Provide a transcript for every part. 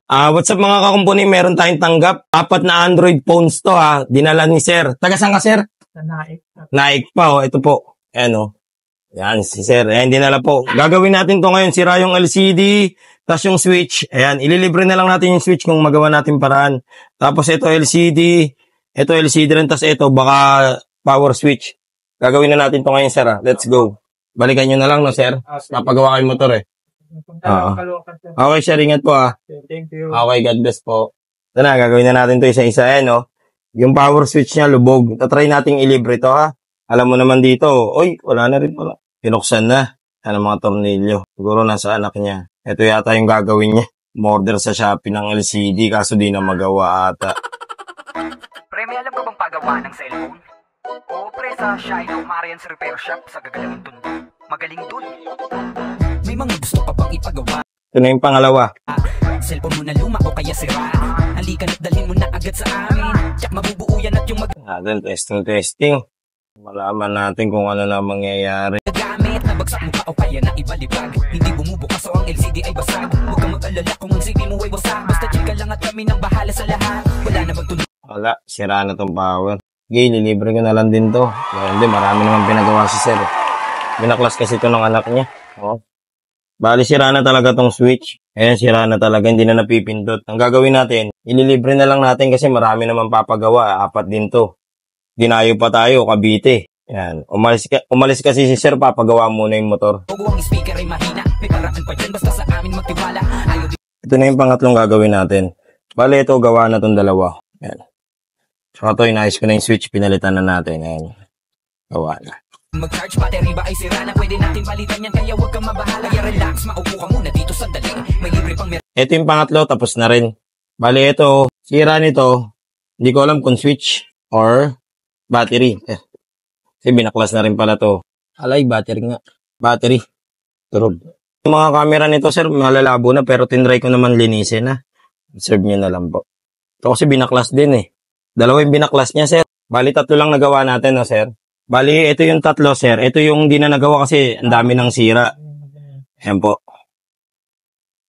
What's up mga kakumpuni? Meron tayong tanggap. 4 na Android phones to ha. Dinala ni Sir. Taga saan ka, Sir? Naik. Naik pa oh. Ito po. Ayan oh. Ayan si Sir. Ayan, dinala po. Gagawin natin to ngayon. Sira yung LCD. Tapos yung switch. Ayan, ililibre na lang natin yung switch kung magawa natin paraan. Tapos ito LCD. Ito LCD rin. Tapos ito baka power switch. Gagawin na natin to ngayon, Sir ha. Let's go. Balikan nyo na lang no, Sir. Papagawa kayo motor eh. Okay, Sir. Ingat po ah. Thank you. Okay, God bless po. Ito na, gagawin na natin to isa-isa. Ayan, no? Yung power switch niya, lubog. Tatry nating ilibre to, ha? Alam mo naman dito, oy, wala na rin pala. Pinuksan na. Yan ang mga tornilyo. Siguro nasa anak niya. Ito yata yung gagawin niya. Order sa Shopee ng LCD, kaso di na magawa ata. Pre, may alam ka bang pagawa ng cellphone? Oo, pre, sa Shiloh Marian's Repair Shop sa Gagalangin Tondo. Magaling dun. May mga gusto pa bang ipagawa? Ito na yung pangalawa. Cellphone mo na luma o kaya sira. Halika na't dalhin mo na agad sa amin. Tsak mabubuo yan at yung Testing. Malaman natin kung ano na mangyayari. magagamit. Nabagsak mo pa o kaya na ibalibag. Hindi bumubukas o ang LCD ay basag. Huwag kang mag-alala kung ang CD mo ay wasak. Basta chill ka lang at kami nang bahala sa lahat. Wala na magtuloy. Wala, sira na tong power. Okay, lilibre ko na lang din to. Hindi, marami naman pinagawa si Sir. Binaklas kasi ito ng anak niya. Oh. Bali, sira na talaga tong switch. Ayan, sira na talaga. Hindi na napipindot. Ang gagawin natin, ililibre na lang natin kasi marami naman papagawa. 4 din to. Dinayo pa tayo, Cavite. Ayan. Umalis kasi si Sir, papagawa muna yung motor. Huwag ang speaker ay mahina. May paraan pa dyan basta sa amin magtiwala. Ayaw di Ito na yung pangatlong gagawin natin. Bali, ito, gawa na tong dalawa. Ayan. So, ito, inayos ko na yung switch. Pinalitan na natin. Ayan. Gawa na. mag-charge. Battery ba ay sira na? Pwede natin palitan yan kaya huwag kang mabahala. Kaya relax, maupo ka muna dito sandali. May libre pang Ito yung pangatlo, tapos na rin. Bali, ito, sira nito. Hindi ko alam kung switch or battery. Kasi binaklas na rin pala to. Alay, battery nga. Battery. Turog. Yung mga camera nito, sir, malalabo na pero tinry ko naman linisin na. Observe nyo na lang po. Ito kasi binaklas din eh. Dalawa yung binaklas niya, sir. Bali, 3 lang nagawa natin, no, sir? Bali, ito yung 3, sir. Ito yung di na nagawa kasi ang dami ng sira. Ayan po.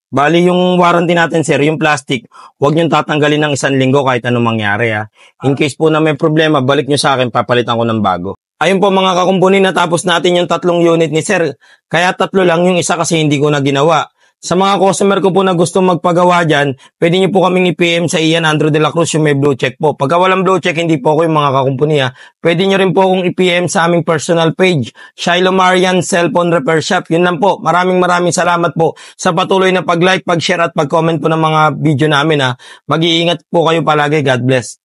Bali, yung warranty natin, sir, yung plastic, huwag nyo tatanggalin ng 1 linggo kahit anong mangyari, ha. In case po na may problema, balik nyo sa akin, papalitan ko ng bago. Ayun po mga kakumpuni, natapos natin yung 3 unit ni sir. Kaya 3 lang, yung isa kasi hindi ko na ginawa. Sa mga customer ko po na gusto magpagawa dyan, pwede nyo po kaming i-PM sa Ian Andrew de la Cruz yung may blue check po. Pagka walang blue check, hindi po ako yung mga kakumpuni, ha. Pwede nyo rin po akong i-PM sa aming personal page, Shiloh Marian Cellphone Repair Shop. Yun lang po. Maraming salamat po sa patuloy na pag-like, pag-share at pag-comment po ng mga video namin, ha. Mag-iingat po kayo palagi. God bless.